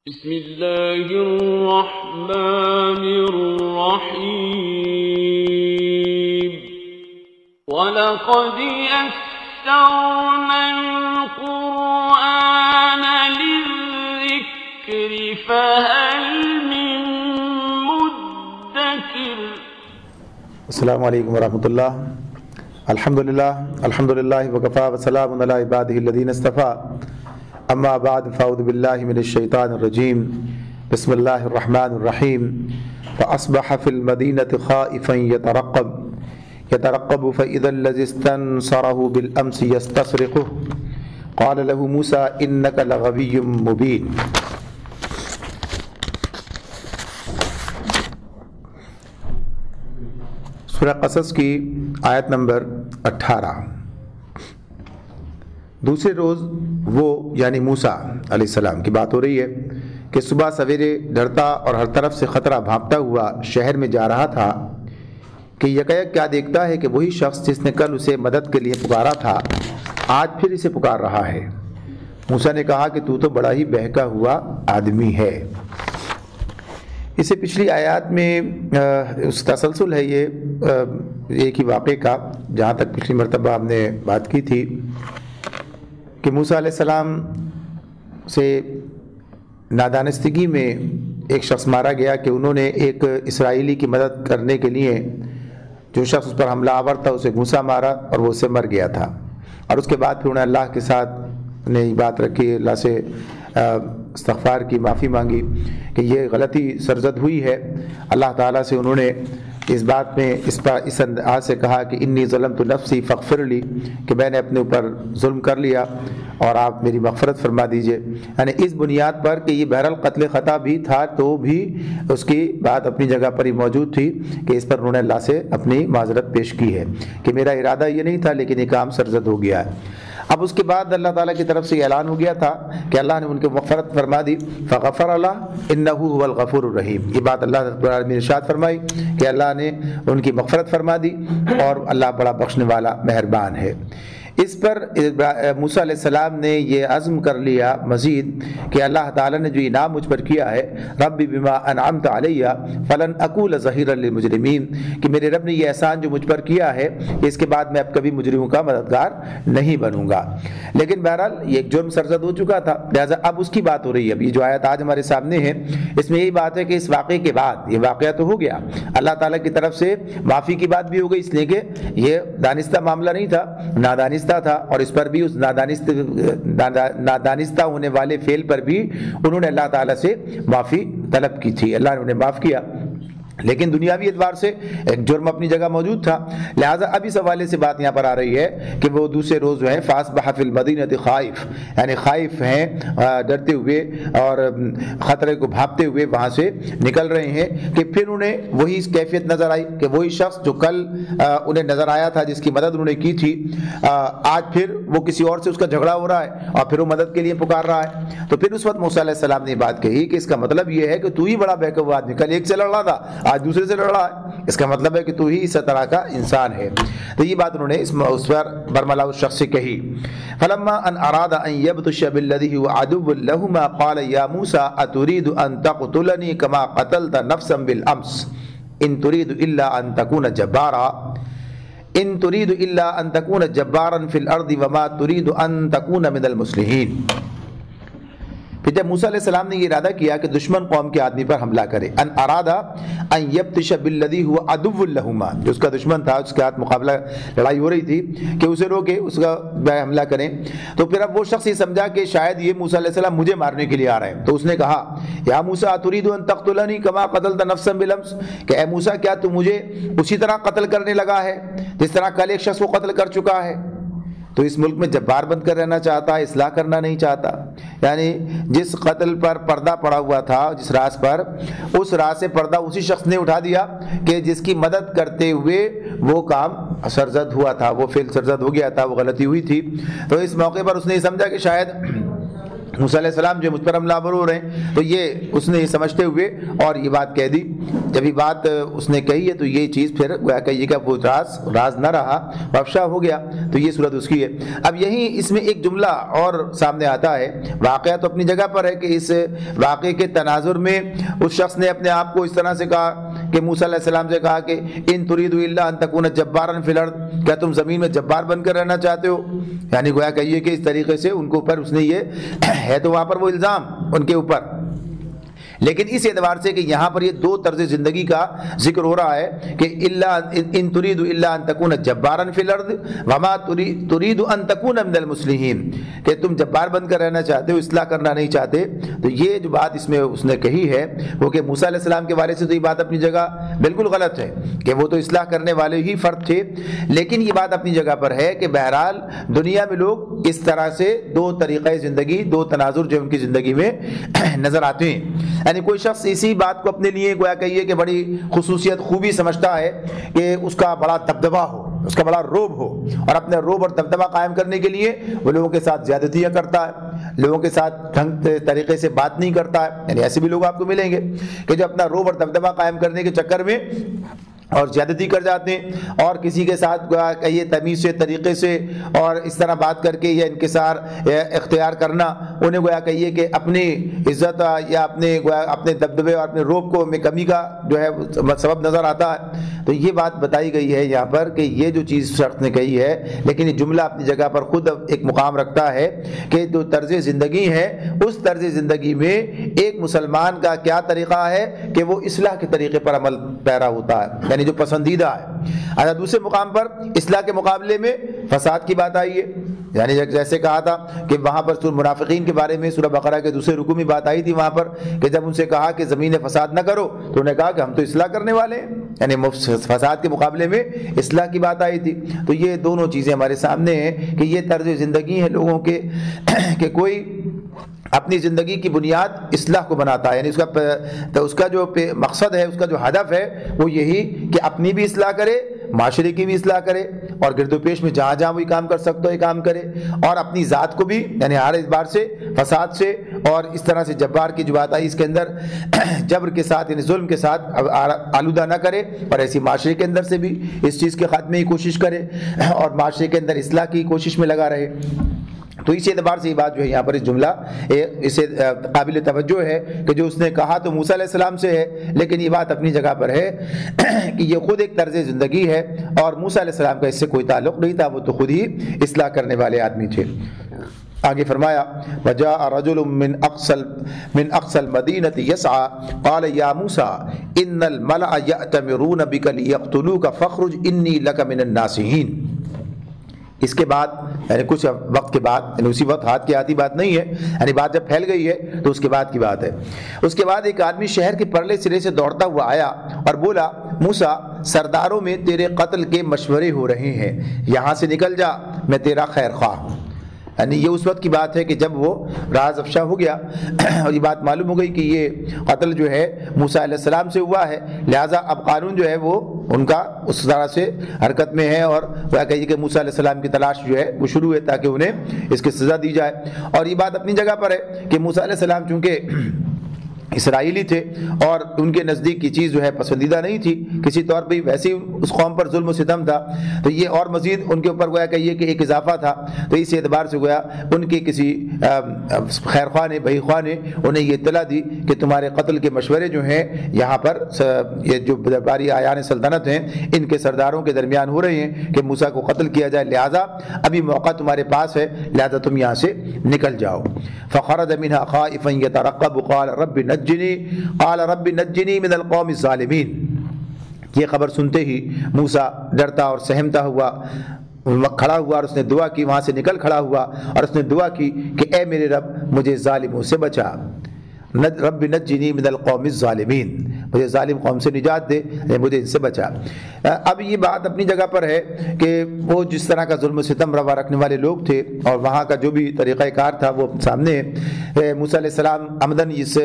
بسم اللہ الرحمن الرحیم وَلَقَدْ يَسَّرْنَا الْقُرْآنَ لِلذِّكْرِ فَهَلْ مِن مُّدَّكِرٍ۔ السلام علیکم ورحمۃ اللہ۔ الحمدللہ وکفیٰ وسلام علی عبادہ الذین اصطفیٰ، اما بعد فاعوذ باللہ من الشیطان الرجیم، بسم اللہ الرحمن الرحیم۔ فاصبح فی المدینۃ خائفا یترقب فاذا الذی استنصرہ بالامس یستصرخہ قال له موسیٰ انک لغوی مبین۔ سورہ قصص کی آیت نمبر 18۔ دوسرے روز وہ یعنی موسیٰ علیہ السلام کی بات ہو رہی ہے کہ صبح سویرے ڈرتا اور ہر طرف سے خطرہ بھانپتا ہوا شہر میں جا رہا تھا کہ یکایک کیا دیکھتا ہے کہ وہی شخص جس نے کل اسے مدد کے لیے پکارا تھا آج پھر اسے پکار رہا ہے۔ موسیٰ نے کہا کہ تو بڑا ہی بہکا ہوا آدمی ہے۔ اس سے پچھلی آیات میں اس تسلسل ہے یہ ایک ہی واقعے کا، جہاں تک پچھلی مرتبہ ہم نے بات کی تھی کہ موسیٰ علیہ السلام سے نادانستگی میں ایک شخص مارا گیا کہ انہوں نے ایک اسرائیلی کی مدد کرنے کے لیے جو شخص اس پر حملہ آور تھا اسے گھونسا مارا اور وہ اس سے مر گیا تھا، اور اس کے بعد پھر انہیں اللہ کے ساتھ نے بات رکھی، اللہ سے استغفار کی، معافی مانگی کہ یہ غلطی سرزد ہوئی ہے۔ اللہ تعالیٰ سے انہوں نے اس بات میں اس انداز سے کہا کہ انی ظلمت نفسی فاغفر لی، کہ میں نے اپنے اوپر ظلم کر لیا اور آپ میری مغفرت فرما دیجئے، یعنی اس بنیاد پر کہ یہ بہرحال قتل خطا بھی تھا تو بھی اس کی بات اپنی جگہ پر ہی موجود تھی کہ اس پر انہوں نے اللہ سے اپنی معذرت پیش کی ہے کہ میرا ارادہ یہ نہیں تھا لیکن یہ کام سرزد ہو گیا ہے۔ اب اس کے بعد اللہ تعالیٰ کی طرف سے اعلان ہو گیا تھا کہ اللہ نے ان کو مغفرت فرما دی، فغفر اللہ انہ هو الغفور الرحیم۔ یہ بات اللہ رب العالمین نے ارشاد فرمائی کہ اللہ نے ان کی مغفرت فرما دی اور اللہ بڑا بخشنے والا مہربان ہے۔ اس پر موسیٰ علیہ السلام نے یہ عزم کر لیا مزید کہ اللہ تعالیٰ نے جو انعام مجھ پر کیا ہے، رب بما انعمت علی فلن اکون ظہیرا للمجرمین، کہ میرے رب نے یہ احسان جو مجھ پر کیا ہے اس کے بعد میں اب کبھی مجرموں کا مددگار نہیں بنوں گا۔ لیکن بہرحال یہ ایک جرم سرزد ہو چکا تھا، لہٰذا اب اس کی بات ہو رہی ہے۔ اب یہ جو آیت آج ہمارے سامنے ہے اس میں یہی بات ہے کہ اس واقعے کے بعد، یہ واقعہ تو ہو گیا، اللہ تعالیٰ کی طرف سے معافی کی بات بھی ہو گئی، اس لیے کہ یہ دانستہ معاملہ نہیں تھا، نادانستہ تھا، اور اس پر بھی اس نادانستہ ہونے والے فعل پر بھی انہوں نے اللہ تعالیٰ سے معافی طلب کی تھی، اللہ نے انہیں معاف کیا، لیکن دنیاوی اعتبار سے ایک جرم اپنی جگہ موجود تھا۔ لہٰذا اب اس حوالے سے بات یہاں پر آ رہی ہے کہ وہ دوسرے روز جو ہے فاصبح فی المدینۃ خائف، یعنی خائف ہیں، ڈرتے ہوئے اور خطرے کو بھانپتے ہوئے وہاں سے نکل رہے ہیں کہ پھر انہیں وہی کیفیت نظر آئی کہ وہی شخص جو کل انہیں نظر آیا تھا جس کی مدد انہوں نے کی تھی، آج پھر وہ کسی اور سے اس کا جھگڑا ہو رہا ہے اور پھر وہ مدد کے لیے پکار رہا ہے۔ تو پھر اس وقت موسیٰ علیہ السلام نے بات کہی کہ اس کا مطلب یہ ہے کہ تو ہی بڑا بہکا ہوا آدمی، کل ایک سے لڑ رہا تھا آج دوسرے سے لڑ رہا ہے، اس کا مطلب ہے کہ تو ہی اس طرح کا انسان ہے۔ تو یہ بات انہوں نے اس پر برملا اس شخص سے کہی۔ فلما ان اراد ان يبطش بالذي هو عدو لهما قال يا موسى اتريد ان تقتلني كما قتلت نفسا بالامس ان تريد الا ان تكون جبارا في الارض وما تريد ان تكون من المصلحين۔ پھر جب موسیٰ علیہ السلام نے یہ ارادہ کیا کہ دشمن قوم کے آدمی پر حملہ کرے، ان ارادہ ان یبطش بالذی هو عدو لہما، جو اس کا دشمن تھا، اس کے ہاتھ مقابلہ لڑائی ہو رہی تھی کہ اسے روکے، اس کا حملہ کریں، تو پھر اب وہ شخص یہ سمجھا کہ شاید یہ موسیٰ علیہ السلام مجھے مارنے کے لیے آ رہے ہیں، تو اس نے کہا یا موسیٰ اتريد ان تقتلنی کما قتلت نفسا بالامس، کہ اے موسیٰ کیا تو مجھے اسی طرح قتل کرنے لگا ہے جس طرح کل ایک شخص کو قتل کر چکا ہے؟ تو اس ملک میں جبار بن کر رہنا چاہتا ہے، اصلاح کرنا نہیں چاہتا، یعنی جس قتل پر پردہ پڑا ہوا تھا، جس راز پر، اس راز سے پردہ اسی شخص نے اٹھا دیا کہ جس کی مدد کرتے ہوئے وہ کام سرزد ہوا تھا، وہ فعل سرزد ہو گیا تھا، وہ غلطی ہوئی تھی۔ تو اس موقع پر اس نے یہ سمجھا کہ شاید موسیٰ علیہ السلام جو مجھ پر حملہ آور ہو رہے ہیں، تو یہ اس نے یہ سمجھتے ہوئے اور یہ بات کہہ دی۔ جب یہ بات اس نے کہی ہے تو یہ چیز پھر گویا کہ یہ کہ وہ راز نہ رہا، افشا ہو گیا، تو یہ صورت اس کی ہے۔ اب یہیں اس میں ایک جملہ اور سامنے آتا ہے، واقعہ تو اپنی جگہ پر ہے کہ اس واقعے کے تناظر میں اس شخص نے اپنے آپ کو اس طرح سے کہا کہ موسیٰ علیہ السلام سے کہا کہ ان تريد الا ان تكون جبارا فی الارض، کیا تم زمین میں جبار بن کر رہنا چاہتے ہو؟ یعنی گویا کہ یہ کہ اس طریقے سے ان کے اوپر اس نے یہ ہے تو وہاں پر وہ الزام ان کے اوپر، لیکن اس اعتبار سے کہ یہاں پر یہ دو طرز زندگی کا ذکر ہو رہا ہے کہ ان تريد الا ان تكون جبارا فی الارض وما تريد ان تكون من المصلحین، کہ تم جبار بن کر رہنا چاہتے ہو، اصلاح کرنا نہیں چاہتے۔ تو یہ جو بات اس میں اس نے کہی ہے وہ کہ موسیٰ علیہ السلام کے بارے سے تو یہ بات اپنی جگہ بالکل غلط ہے کہ وہ تو اصلاح کرنے والے ہی فرد تھے، لیکن یہ بات اپنی جگہ پر ہے کہ بہرحال دنیا میں لوگ اس طرح سے دو طریقۂ زندگی، دو تناظر جو ان کی زندگی میں نظر آتے ہیں۔ یعنی کوئی شخص اسی بات کو اپنے لیے گویا کہیے کہ بڑی خصوصیت خوبی سمجھتا ہے کہ اس کا بڑا دبدبہ ہو، اس کا بڑا روب ہو، اور اپنے روب اور دبدبہ قائم کرنے کے لیے وہ لوگوں کے ساتھ زیادتیاں کرتا ہے، لوگوں کے ساتھ ڈھنگ طریقے سے بات نہیں کرتا ہے۔ یعنی ایسے بھی لوگ آپ کو ملیں گے کہ جو اپنا روب اور دبدبہ قائم کرنے کے چکر میں اور زیادتی کر جاتے ہیں، اور کسی کے ساتھ کہیے تمیز سے طریقے سے اور اس طرح بات کر کے یا انکسار اختیار کرنا انہیں گویا کہیے کہ اپنی عزت یا اپنے دبدبے اور اپنے روب کو میں کمی کا جو ہے سبب نظر آتا ہے۔ تو یہ بات بتائی گئی ہے یہاں پر کہ یہ جو چیز شخص نے کہی ہے، لیکن یہ جملہ اپنی جگہ پر خود ایک مقام رکھتا ہے کہ جو طرز زندگی ہے اس طرز زندگی میں ایک مسلمان کا کیا طریقہ ہے کہ وہ اصلاح کے طریقے پر عمل پیرا ہوتا ہے، یعنی جو پسندیدہ ہے۔ اچھا، دوسرے مقام پر اصلاح کے مقابلے میں فساد کی بات آئی ہے، یعنی جیسے کہا تھا کہ وہاں پر سورہ منافقین کے بارے میں سورہ بقرہ کے دوسرے رکوع میں بات آئی تھی، وہاں پر کہ جب ان سے کہا کہ زمین فساد نہ کرو تو انہوں نے کہا کہ ہم تو اصلاح کرنے والے ہیں، یعنی فساد کے مقابلے میں اصلاح کی بات آئی تھی۔ تو یہ دونوں چیزیں ہمارے سامنے ہیں کہ یہ طرز زندگی ہے لوگوں کے کہ کوئی اپنی زندگی کی بنیاد اصلاح کو بناتا ہے، یعنی اس کا جو مقصد ہے، اس کا جو ہدف ہے وہ یہی کہ اپنی بھی اصلاح کرے، معاشرے کی بھی اصلاح کرے، اور گرد و پیش میں جہاں جہاں وہی کام کر سکتا ہے کام کرے، اور اپنی ذات کو بھی یعنی ہر اعتبار سے فساد سے اور اس طرح سے جبار کی جو بات آئی اس کے اندر جبر کے ساتھ یعنی ظلم کے ساتھ آلودہ نہ کرے، اور ایسی معاشرے کے اندر سے بھی اس چیز کے خاتمے کی کوشش کرے اور معاشرے کے اندر اصلاح کی کوشش میں لگا رہے۔ تو اسی اعتبار سے یہ بات جو ہے یہاں پر اس جملہ اسے قابل توجہ ہے کہ جو اس نے کہا تو موسیٰ علیہ السلام سے ہے، لیکن یہ بات اپنی جگہ پر ہے کہ یہ خود ایک طرز زندگی ہے اور موسیٰ علیہ السلام کا اس سے کوئی تعلق نہیں تھا، وہ تو خود ہی اصلاح کرنے والے آدمی تھے۔ آگے فرمایا وجاء رجل من اقصى المدينة يسعى قال يا موسى ان الملأ يأتمرون بك ليقتلوك فاخرج اني لك من الناصحين۔ اس کے بعد یعنی کچھ وقت کے بعد، یعنی اسی وقت ہاتھ کی آتی بات نہیں ہے، یعنی بات جب پھیل گئی ہے تو اس کے بعد کی بات ہے۔ اس کے بعد ایک آدمی شہر کے پرلے سرے سے دوڑتا ہوا آیا اور بولا موسیٰ سرداروں میں تیرے قتل کے مشورے ہو رہے ہیں، یہاں سے نکل جا، میں تیرا خیر خواہ ہوں۔ یعنی یہ اس وقت کی بات ہے کہ جب وہ راز افشا ہو گیا اور یہ بات معلوم ہو گئی کہ یہ قتل جو ہے موسیٰ علیہ السلام سے ہوا ہے، لہٰذا اب قانون جو ہے وہ ان کا اس طرح سے حرکت میں ہے، اور وہ کہیے کہ موسیٰ علیہ السلام کی تلاش جو ہے وہ شروع ہے تاکہ انہیں اس کی سزا دی جائے۔ اور یہ بات اپنی جگہ پر ہے کہ موسیٰ علیہ السلام چونکہ اسرائیلی تھے اور ان کے نزدیک کی چیز جو ہے پسندیدہ نہیں تھی کسی طور پہ، ویسے ہی اس قوم پر ظلم و ستم تھا، تو یہ اور مزید ان کے اوپر گویا کہیے کہ ایک اضافہ تھا۔ تو اس اعتبار سے گویا ان کے کسی خیر خواہ نے، بھائی خواہ نے انہیں یہ اطلاع دی کہ تمہارے قتل کے مشورے جو ہیں یہاں پر یہ جو درباری آیان سلطنت ہیں ان کے سرداروں کے درمیان ہو رہے ہیں کہ موسیٰ کو قتل کیا جائے، لہٰذا ابھی موقع تمہارے پاس ہے، لہٰذا تم یہاں سے نکل جاؤ۔ فخرج منها خائفا يترقب قال رب نجنی من القوم الظالمین۔ یہ خبر سنتے ہی موسیٰ ڈرتا اور سہمتا ہوا کھڑا ہوا اور اس نے دعا کی، وہاں سے نکل کھڑا ہوا اور اس نے دعا کی کہ اے میرے رب مجھے ظالموں سے بچا، رب نجنی من القوم الظالمین، مجھے ظالم قوم سے نجات دے، مجھے ان سے بچا۔ اب یہ بات اپنی جگہ پر ہے کہ وہ جس طرح کا ظلم و ستم روا رکھنے والے لوگ تھے اور وہاں کا جو بھی طریقہ کار تھا وہ سامنے ہے۔ موسیٰ علیہ السلام عمدن اس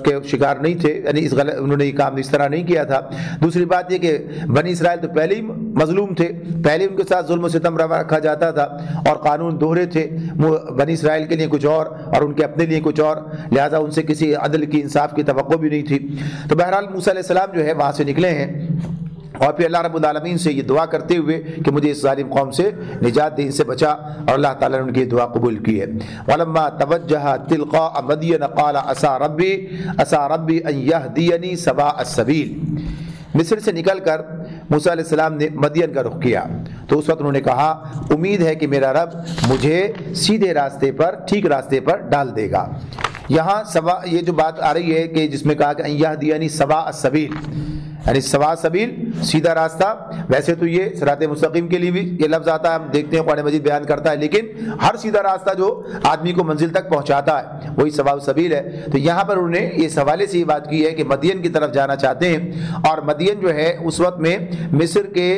کے شکار نہیں تھے، یعنی انہوں نے یہ کام اس طرح نہیں کیا تھا۔ دوسری بات یہ کہ بنی اسرائیل تو پہلے ہی مظلوم تھے، پہلے ان کے ساتھ ظلم و ستم روا رکھا جاتا تھا اور قانون دوہرے تھے، بنی اسرائیل کے لیے کچھ اور ان کے اپنے لیے کچھ اور، لہٰذا ان سے کسی عدل کی انصاف کی توقع بھی نہیں تھی۔ تو بہرحال موسیٰ علیہ السلام جو ہے وہاں سے نکلے ہیں اور پھر اللہ رب العالمین سے یہ دعا کرتے ہوئے کہ مجھے اس ظالم قوم سے نجات دے، ان سے بچا، اور اللہ تعالیٰ نے ان کی دعا قبول کی ہے۔ وَلَمَّا تَوَجَّهَ تِلْقَاءَ مَدْيَنَ قَالَ عَسَىٰ رَبِّي أَن يَهْدِيَنِي سَوَاءَ السَّبِيلِ۔ مصر سے نکل کر موسیٰ علیہ السلام نے مدین کا رخ کیا تو اس وقت انہوں نے کہا امید ہے کہ میرا رب مجھے سیدھے راستے پر، ٹھیک راستے پر ڈال دے گا۔ یہاں یہ جو بات آ رہی ہے کہ جس میں کہا کہ ان یہدینی سواء السبیل، یعنی سواء سبیل سیدھا راستہ، ویسے تو یہ صراط مستقیم کے لیے بھی یہ لفظ آتا ہے، ہم دیکھتے ہیں قرآن مجید بیان کرتا ہے، لیکن ہر سیدھا راستہ جو آدمی کو منزل تک پہنچاتا ہے وہی سواء سبیل ہے۔ تو یہاں پر انہوں نے اس حوالے سے یہ بات کی ہے کہ مدین کی طرف جانا چاہتے ہیں، اور مدین جو ہے اس وقت میں مصر کے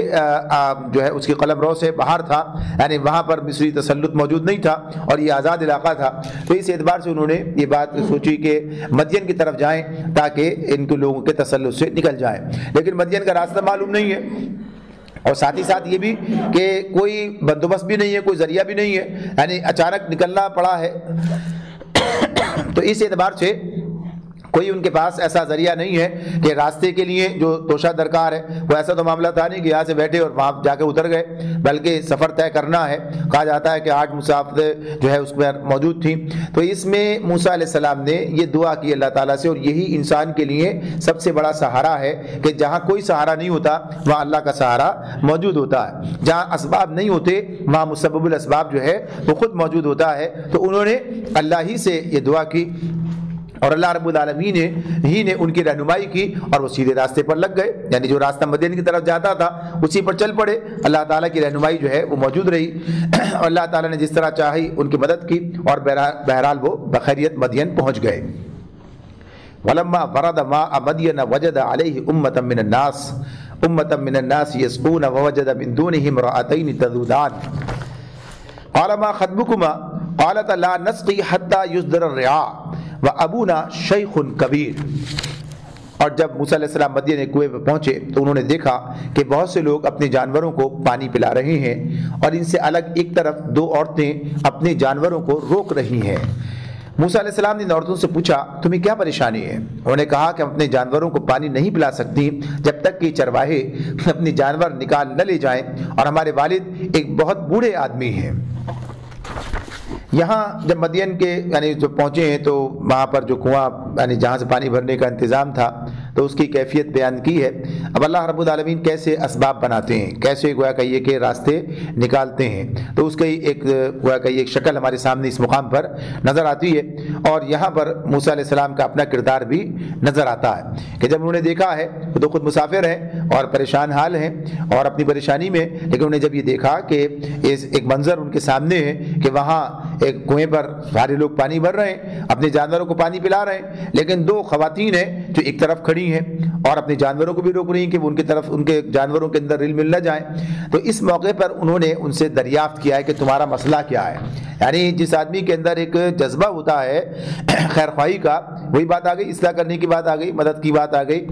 جو ہے اس کی قلم رو سے باہر تھا، یعنی وہاں پر مصری تسلط موجود نہیں تھا اور یہ آزاد علاقہ تھا۔ تو اس اعتبار سے انہوں نے یہ بات سوچی کہ مدین کی طرف جائیں تاکہ ان کے لوگوں کے تسلط سے نکل جائیں، لیکن مدین کا راستہ معلوم نہیں ہے، اور ساتھ ہی ساتھ یہ بھی کہ کوئی بندوبست بھی نہیں ہے، کوئی ذریعہ بھی نہیں ہے، یعنی اچانک نکلنا پڑا ہے۔ تو اس اعتبار سے کوئی ان کے پاس ایسا ذریعہ نہیں ہے کہ راستے کے لیے جو توشہ درکار ہے، وہ ایسا تو معاملہ تھا نہیں کہ یہاں سے بیٹھے اور وہاں جا کے اتر گئے، بلکہ سفر طے کرنا ہے۔ کہا جاتا ہے کہ 8 مسافریں جو ہے اس میں موجود تھیں۔ تو اس میں موسیٰ علیہ السلام نے یہ دعا کی اللہ تعالیٰ سے، اور یہی انسان کے لیے سب سے بڑا سہارا ہے کہ جہاں کوئی سہارا نہیں ہوتا وہاں اللہ کا سہارا موجود ہوتا ہے، جہاں اسباب نہیں ہوتے وہاں مسبب الاسباب جو ہے وہ خود موجود ہوتا ہے۔ تو انہوں نے اللہ ہی سے یہ دعا کی اور اللہ رب العالمین ہی نے ان کی رہنمائی کی اور وہ سیدھے راستے پر لگ گئے، یعنی جو راستہ مدین کی طرف جاتا تھا اسی پر چل پڑے۔ اللہ تعالیٰ کی رہنمائی جو ہے وہ موجود رہی اور اللہ تعالیٰ نے جس طرح چاہی ان کی مدد کی، اور بہرحال وہ بخیریت مدین پہنچ گئے۔ وَلَمَّا وَرَدَ مَاءَ مَدْيَنَ وَجَدَ عَلَيْهِ أُمَّةً مِّنَ النَّاسِ يَسْقُونَ وَوَجَدَ مِن دُونِهِمْ امْرَأَتَيْنِ تَذُودَانِ قَالَ مَا خَطْبُكُمَا قَالَتَا لَا نَسْقِي حَتَّى يُصْدِرَ الرِّعَاءُ وَأَبُونَا شَيْخٌ كَبِيرٌ۔ اور جب موسیٰ علیہ السلام مدین کنویں پہ پہنچے تو انہوں نے دیکھا کہ بہت سے لوگ اپنے جانوروں کو پانی پلا رہے ہیں، اور ان سے الگ ایک طرف 2 عورتیں اپنے جانوروں کو روک رہی ہیں۔ موسیٰ علیہ السلام نے ان عورتوں سے پوچھا تمہیں کیا پریشانی ہے؟ انہوں نے کہا کہ ہم اپنے جانوروں کو پانی نہیں پلا سکتی جب تک کہ چرواہے اپنے جانور نکال نہ لے جائیں، اور ہمارے والد ایک بہت بوڑھے آدمی ہیں۔ یہاں جب مدین کے یعنی جو پہنچے ہیں تو وہاں پر جو کنواں یعنی جہاں سے پانی بھرنے کا انتظام تھا تو اس کی کیفیت بیان کی ہے۔ اب اللہ رب العالمین کیسے اسباب بناتے ہیں، کیسے گویا کہیے کہ راستے نکالتے ہیں، تو اس کی ایک گویا کہیے ایک شکل ہمارے سامنے اس مقام پر نظر آتی ہے، اور یہاں پر موسیٰ علیہ السلام کا اپنا کردار بھی نظر آتا ہے کہ جب انہوں نے دیکھا ہے وہ تو خود مسافر ہیں اور پریشان حال ہیں اور اپنی پریشانی میں، لیکن انہوں نے جب یہ دیکھا کہ ایک منظر ان کے سامنے ہے کہ وہاں ایک کنویں پر سارے لوگ پانی بھر رہے ہیں، اپنے جانوروں کو پانی پلا رہے ہیں، لیکن 2 خواتین ہیں جو ایک طرف کھڑی ہیں اور اپنے جانوروں کو بھی روک رہی ہیں کہ وہ ان کی طرف ان کے جانوروں کے اندر ریل مل نہ جائیں۔ تو اس موقع پر انہوں نے ان سے دریافت کیا ہے کہ تمہارا مسئلہ کیا ہے، یعنی جس آدمی کے اندر ایک جذبہ ہوتا ہے خیر خواہی کا، وہی بات آ گئی، اصلاح کرنے کی بات آ گئی، مدد کی بات آ گئی۔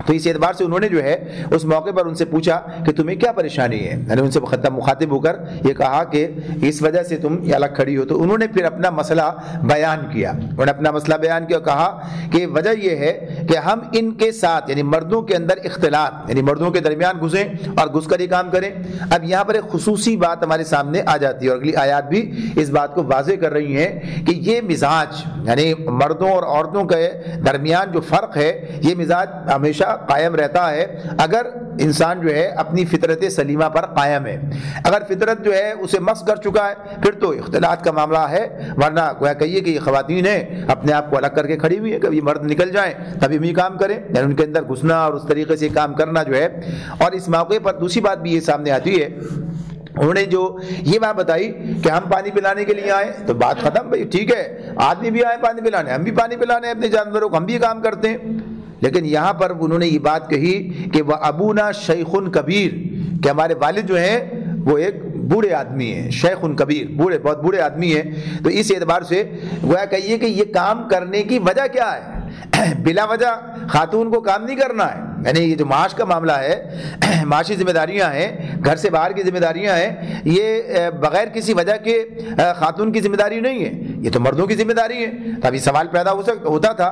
تو اس اعتبار سے انہوں نے جو ہے اس موقع پر ان سے پوچھا کہ تمہیں کیا پریشانی ہے، یعنی ان سے مخاطب ہو کر یہ کہا کہ اس وجہ سے تم یہ الگ کھڑی ہو۔ تو انہوں نے پھر اپنا مسئلہ بیان کیا، انہوں نے اپنا مسئلہ بیان کیا اور کہا کہ وجہ یہ ہے کہ ہم ان کے ساتھ یعنی مردوں کے اندر اختلاط یعنی مردوں کے درمیان گھسیں اور گھس کر یہ کام کریں۔ اب یہاں پر ایک خصوصی بات ہمارے سامنے آ جاتی ہے اور اگلی آیات بھی اس بات کو واضح کر رہی ہیں کہ یہ مزاج یعنی مردوں اور عورتوں کے درمیان جو فرق ہے یہ مزاج ہمیشہ قائم رہتا ہے اگر انسان جو ہے اپنی فطرت سلیمہ پر قائم ہے۔ اگر فطرت جو ہے اسے مس کر چکا ہے پھر تو اختلاط کا معاملہ ہے، ورنہ گویا کہیے کہ یہ خواتین ہیں اپنے آپ کو الگ کر کے کھڑی ہوئی ہیں، کبھی مرد نکل جائیں تبھی بھی کام کریں، یعنی ان کے اندر گھسنا اور اس طریقے سے کام کرنا جو ہے۔ اور اس موقع پر دوسری بات بھی یہ سامنے آتی ہے، انہوں نے جو یہ بات بتائی کہ ہم پانی پلانے کے لیے آئے تو بات ختم، بھائی ٹھیک ہے آدمی بھی آئے پانی پلانے، ہم بھی پانی پلانے اپنے جانوروں کو، ہم بھی کام کرتے ہیں، لیکن یہاں پر انہوں نے یہ بات کہی کہ وہ ابونا شیخ کبیر، کہ ہمارے والد جو ہیں وہ ایک بوڑھے آدمی ہیں، شیخ کبیر، بوڑھے، بہت بوڑھے آدمی ہیں۔ تو اس اعتبار سے گویا کہیے کہ یہ کام کرنے کی وجہ کیا ہے؟ بلا وجہ خاتون کو کام نہیں کرنا ہے، یعنی یہ جو معاش کا معاملہ ہے، معاشی ذمہ داریاں ہیں، گھر سے باہر کی ذمہ داریاں ہیں، یہ بغیر کسی وجہ کے خاتون کی ذمہ داری نہیں ہے، یہ تو مردوں کی ذمہ داری ہے۔ تو ابھی سوال پیدا ہوتا تھا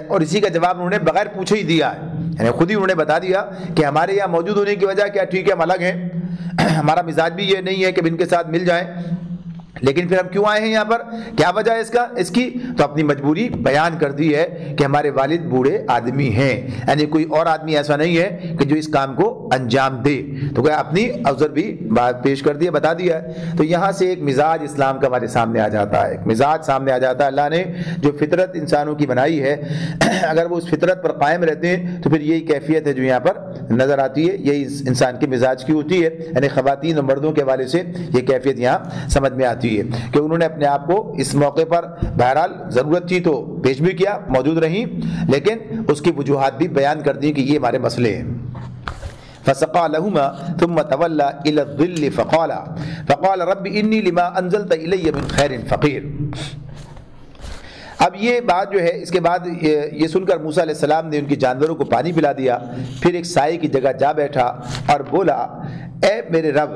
اور اسی کا جواب انہوں نے بغیر پوچھے ہی دیا ہے، یعنی خود ہی انہوں نے بتا دیا کہ ہمارے یہاں موجود ہونے کی وجہ کیا، ٹھیک ہے ہم الگ ہیں، ہمارا مزاج بھی یہ نہیں ہے کہ ان کے ساتھ مل جائیں، لیکن پھر ہم کیوں آئے ہیں یہاں پر، کیا وجہ ہے اس کی؟ تو اپنی مجبوری بیان کر دی ہے کہ ہمارے والد بوڑھے آدمی ہیں، یعنی کوئی اور آدمی ایسا نہیں ہے کہ جو اس کام کو انجام دے، تو کہ اپنی عذر بھی بات پیش کر دیا، بتا دیا ہے۔ تو یہاں سے ایک مزاج اسلام کا ہمارے سامنے آ جاتا ہے، ایک مزاج سامنے آ جاتا ہے۔ اللہ نے جو فطرت انسانوں کی بنائی ہے، اگر وہ اس فطرت پر قائم رہتے ہیں تو پھر یہی کیفیت ہے جو یہاں پر نظر آتی ہے، یہی انسان کے مزاج کی ہوتی ہے، یعنی خواتین اور مردوں کے حوالے سے یہ کیفیت یہاں سمجھ میں آتی ہے کہ انہوں نے اپنے آپ کو اس موقع پر بہرحال ضرورت تھی تو پیش بھی کیا، موجود رہیں، لیکن اس کی وجوہات بھی بیان کر دی کہ یہ ہمارے مسئلے ہیں۔ فسقى لهما ثم تولى الى الظل فقال رب اني لما انزلت الي من خير فقير۔ اب یہ بات جو ہے، اس کے بعد یہ سن کر موسیٰ علیہ السلام نے ان کی جانوروں کو پانی پلا دیا، پھر ایک سائے کی جگہ جا بیٹھا اور بولا اے میرے رب،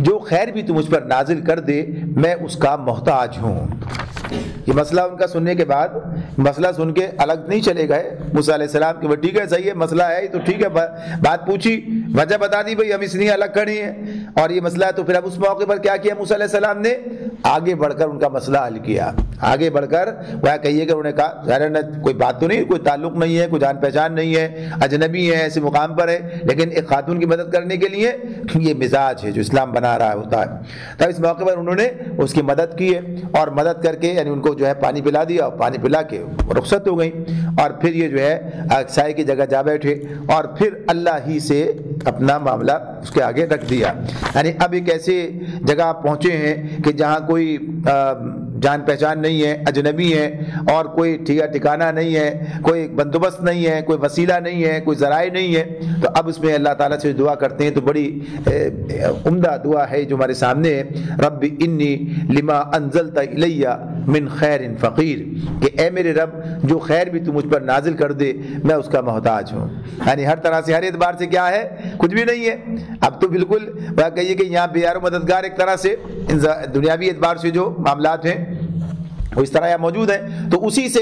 جو خیر بھی تو مجھ پر نازل کر دے میں اس کا محتاج ہوں۔ یہ مسئلہ ان کا سننے کے بعد، مسئلہ سن کے الگ نہیں چلے گئے موسیٰ علیہ السلام کہ وہ ٹھیک ہے صحیح ہے، مسئلہ ہے تو ٹھیک ہے، بات پوچھی، وجہ بتا دی، بھئی ہم اس لیے الگ کھڑے ہیں اور یہ مسئلہ ہے۔ تو پھر اب اس موقع پر کیا کیا موسیٰ علیہ السلام نے؟ آگے بڑھ کر ان کا مسئلہ حل کیا، آگے بڑھ کر وہ کہیے کہ انہوں نے کہا ظاہر کوئی بات تو نہیں، کوئی تعلق نہیں ہے، کوئی جان پہچان نہیں ہے، اجنبی ہے، ایسے مقام پر ہے، لیکن ایک خاتون کی مدد کرنے کے لیے یہ مزاج ہے جو اسلام بنا رہا ہوتا ہے۔ تو اس موقع پر انہوں نے اس کی مدد کی ہے اور مدد کر کے یعنی ان کو جو ہے پانی پلا دیا اور پانی پلا کے رخصت ہو گئیں، اور پھر یہ جو ہے سائے کی جگہ جا بیٹھے اور پھر اللہ ہی سے اپنا معاملہ اس کے آگے رکھ دیا۔ یعنی اب ایک ایسے جگہ پہنچے ہیں کہ جہاں کوئی جان پہچان نہیں ہے، اجنبی ہے، اور کوئی ٹھکانہ نہیں ہے، کوئی بندوبست نہیں ہے، کوئی وسیلہ نہیں ہے، کوئی ذرائع نہیں ہے۔ تو اب اس میں اللہ تعالیٰ سے دعا کرتے ہیں تو بڑی عمدہ دعا ہے جو ہمارے سامنے ہے، رب انی لما انزلت الی من خیر فقیر، کہ اے میرے رب جو خیر بھی تو مجھ پر نازل کر دے میں اس کا محتاج ہوں۔ یعنی ہر طرح سے، ہر اعتبار سے کیا ہے؟ کچھ بھی نہیں ہے۔ اب تو بالکل کہیے کہ یہاں بیار و مددگار ایک طرح سے دنیاوی اعتبار سے جو معاملات ہیں وہ اس طرح موجود ہیں، تو اسی سے